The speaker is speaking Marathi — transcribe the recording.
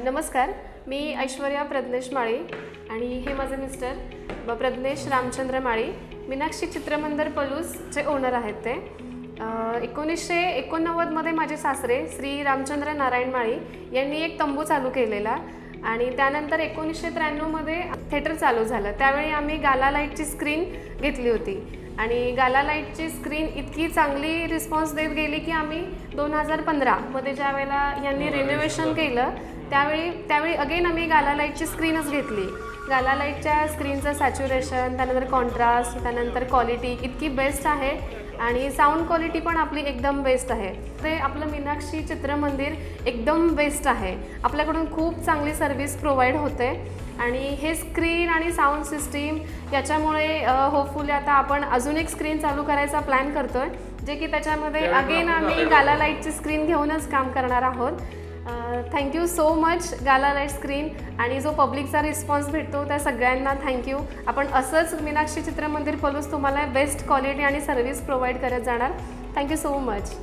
नमस्कार, मी ऐश्वर्या प्रज्ञेश माळी आणि हे माझे मिस्टर प्रज्ञेश रामचंद्र माळी, मीनाक्षी चित्रमंदिर पलूसचे ओनर आहेत ते। 1989 मध्ये माझे सासरे श्री रामचंद्र नारायण माळी यांनी एक तंबू चालू केलेला आणि त्यानंतर 1993 मध्ये थिएटर चालू झालं। त्यावेळी आम्ही गाला लाईटची स्क्रीन घेतली होती आणि गाला लाईटची स्क्रीन इतकी चांगली रिस्पॉन्स देत गेली की आम्ही 2015 मध्ये ज्या वेळेला यांनी रिनोव्हेशन केलं त्यावेळी अगेन आम्ही गाला लाईटची स्क्रीनच घेतली। गाला लाईटच्या स्क्रीनचं सॅच्युरेशन, त्यानंतर कॉन्ट्रास्ट, त्यानंतर क्वालिटी इतकी बेस्ट आहे आणि साऊंड क्वालिटी पण आपली एकदम बेस्ट आहे। ते आपलं मीनाक्षी चित्रमंदिर एकदम बेस्ट आहे। आपल्याकडून खूप चांगली सर्व्हिस प्रोव्हाइड होते आणि हे स्क्रीन आणि साऊंड सिस्टीम याच्यामुळे होपफुली आता आपण अजून एक स्क्रीन चालू करायचा प्लॅन करतोय, जे की त्याच्यामध्ये अगेन आम्ही गाला लाईटची स्क्रीन घेऊनच काम करणार आहोत। थँक्यू सो मच गाला लाईट स्क्रीन आणि जो पब्लिकचा रिस्पॉन्स भेटतो त्या सगळ्यांना थँक्यू। आपण असंच मीनाक्षी चित्रमंदिर पलूस तुम्हाला बेस्ट क्वालिटी आणि सर्व्हिस प्रोव्हाइड करत जाणार। Thank you so much.